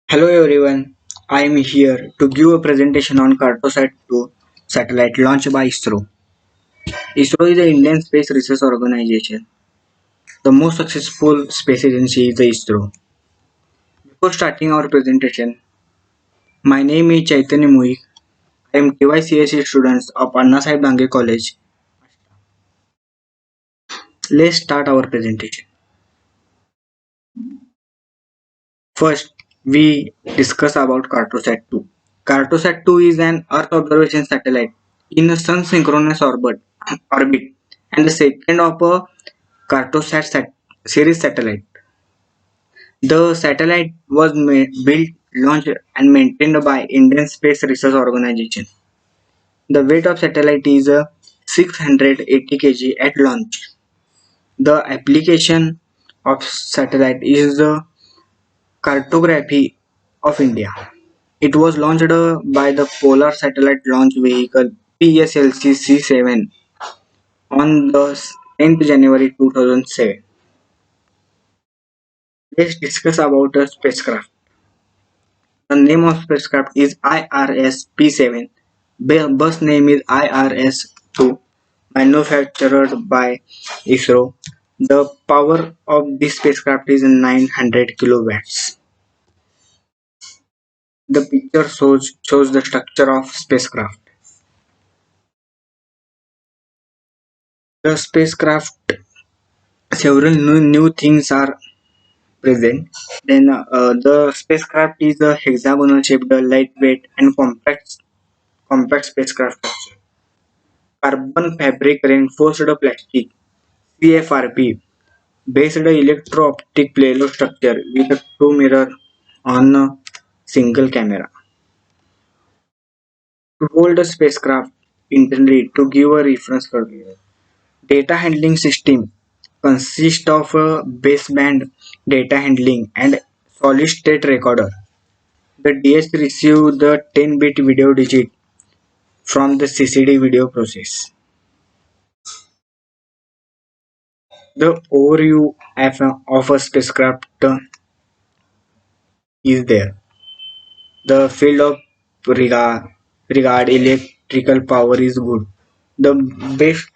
Hello everyone, I am here to give a presentation on Cartosat 2 satellite launched by ISRO. ISRO is the Indian Space Research Organization. The most successful space agency is the ISRO. Before starting our presentation, my name is Chaitanya Muik. I am TYCSE student of Anna Sahib Dange College. Let's start our presentation. First, we discuss about Cartosat 2. Cartosat 2 is an Earth observation satellite in a sun synchronous orbit and the second of a Cartosat series satellite. The satellite was built, launched and maintained by Indian Space Research Organization. The weight of satellite is 680 kg at launch. The application of satellite is the cartography of India. It was launched by the Polar Satellite Launch Vehicle PSLC-C7 on the 10th January 2007. Let's discuss about a spacecraft. The name of spacecraft is IRS-P7. Bus name is IRS-2. Manufactured by ISRO. The power of this spacecraft is 900 kilowatts. The picture shows the structure of spacecraft. The spacecraft, several new things are present. Then the spacecraft is a hexagonal shaped, lightweight and compact spacecraft structure. Carbon fabric reinforced plastic (CFRP) based electro-optic payload structure with two mirrors on a single camera. To hold the spacecraft internally to give a reference purpose. Data handling system consists of a baseband data handling and solid state recorder. The DS receives the 10-bit video digit from the CCD video process. The overview of a spacecraft is there. The field of regard electrical power is good. The best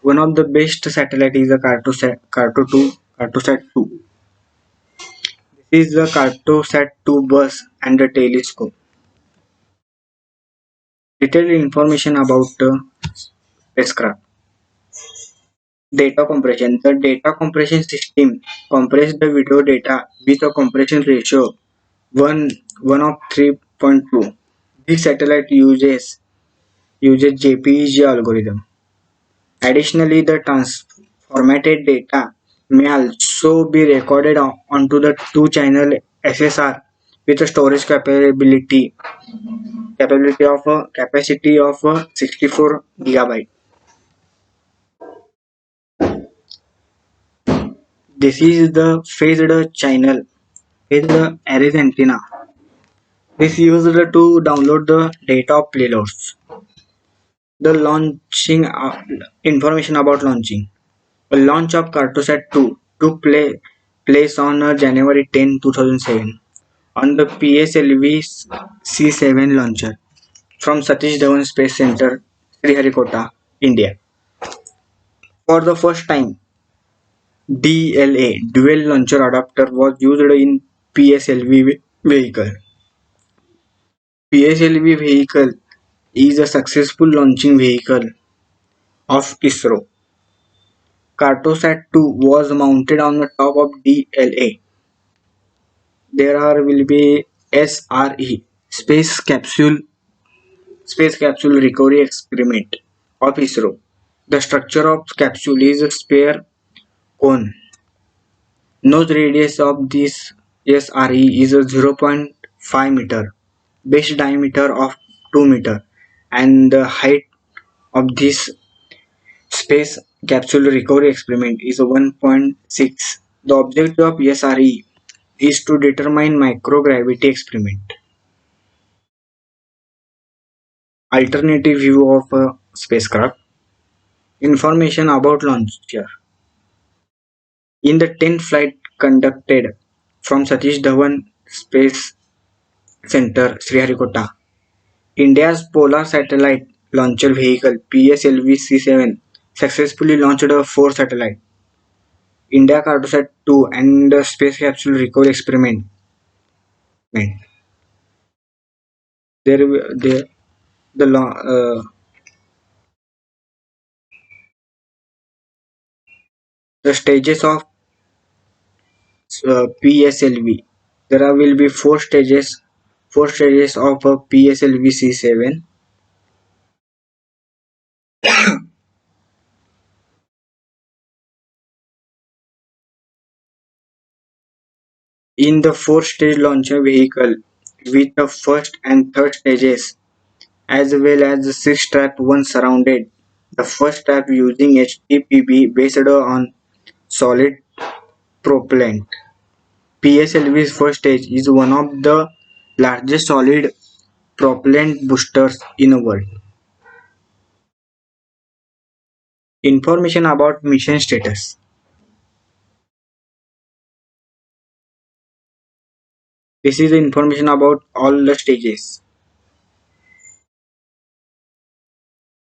one of the best satellite is the Cartosat 2. This is the Cartosat 2 bus and the telescope. Detailed information about the spacecraft. Data compression. The data compression system compress the video data with a compression ratio 1 of 3.2. This satellite uses JPEG algorithm. Additionally, the transformated data may also be recorded onto the two-channel SSR with a storage capacity of 64 gigabyte. This is the phased array antenna. This used to download the data of payloads. The launching information about launching. The launch of Cartosat 2 took place on January 10, 2007 on the PSLV C7 launcher from Satish Dhawan Space Center, Sriharikota, India. For the first time, DLA dual launcher adapter was used in PSLV vehicle. PSLV vehicle is a successful launching vehicle of ISRO. Cartosat 2 was mounted on the top of DLA. There will be SRE Space Capsule Recovery Experiment of ISRO. The structure of capsule is a sphere cone. Nose radius of this SRE is a 0.5 meter, base diameter of 2 meter, and the height of this space capsule recovery experiment is 1.6. The objective of SRE is to determine microgravity experiment. Alternative view of a spacecraft. Information about launcher. In the 10th flight conducted from Satish Dhawan Space Center, Sriharikota. India's Polar Satellite Launcher Vehicle PSLV-C7 successfully launched a four satellite India Cartosat 2 and the Space Capsule Recovery Experiment. There, the the lo- uh, the stages of PSLV. Will be four stages of a PSLV C7. In the four-stage launcher vehicle, with the first and third stages, as well as the six-strap one surrounded. The first strap using HTPB based on solid propellant. PSLV's first stage is one of the largest solid propellant boosters in the world. Information about mission status. This is the information about all the stages.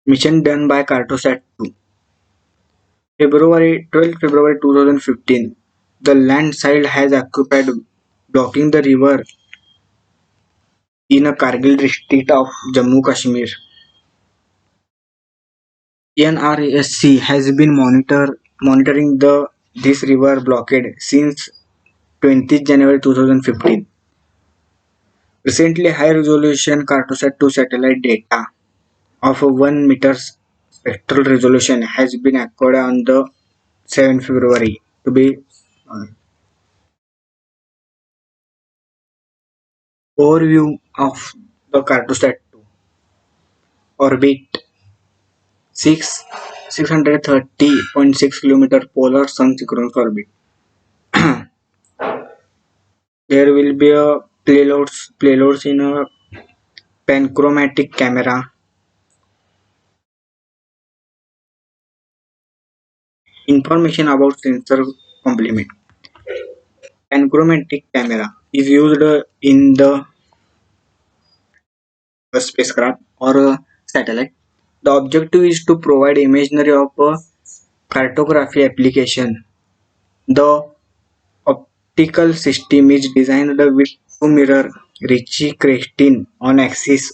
Mission done by Cartosat 2. February 12 February 2015. The land side has occupied blocking the river in a Kargil district of Jammu Kashmir. NRSC has been monitoring this river blockade since 20th January 2015. Recently, high-resolution Cartosat-2 satellite data of a 1 meter spectral resolution has been acquired on the 7th February to be overview of the Cartosat-2 orbit 630.6 kilometer polar sun synchronous orbit. There will be a payloads in a panchromatic camera. Information about sensor complement. Panchromatic camera is used in the spacecraft or a satellite. The objective is to provide imagery of a cartography application. The optical system is designed with two mirror Ricci Crestin on axis.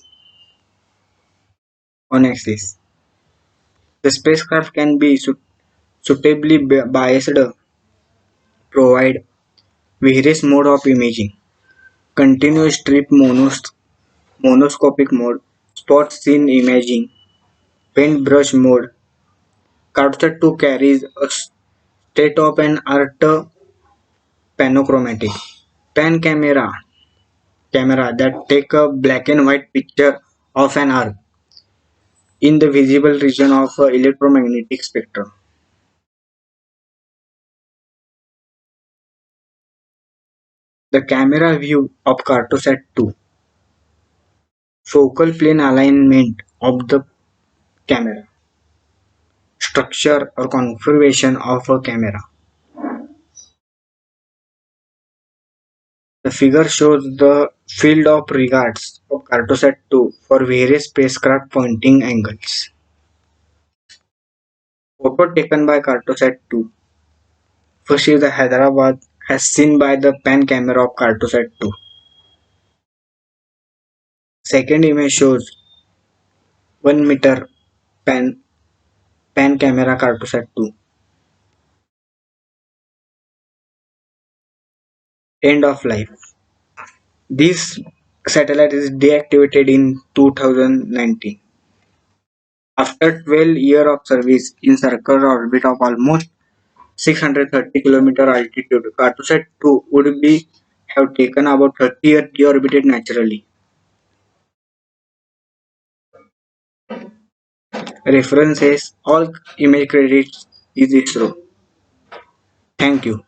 The spacecraft can be suitably biased, provide various mode of imaging, continuous strip monoscopic mode, spot scene imaging, paintbrush mode. Cartosat 2 carries a state-of-an-art panochromatic pan camera that take a black and white picture of an Earth in the visible region of electromagnetic spectrum. The camera view of Cartosat 2. Focal plane alignment of the camera. Structure or configuration of a camera. The figure shows the field of regards of Cartosat 2 for various spacecraft pointing angles. Photo taken by Cartosat 2. First is the Hyderabad as seen by the pan camera of Cartosat 2. Second image shows 1 meter pan pan camera Cartosat 2. End of life. This satellite is deactivated in 2019. After 12 years of service in circular orbit of almost 630 km altitude, Cartosat 2 would be have taken about 30 years deorbited naturally. References all image credits is ISRO. Thank you.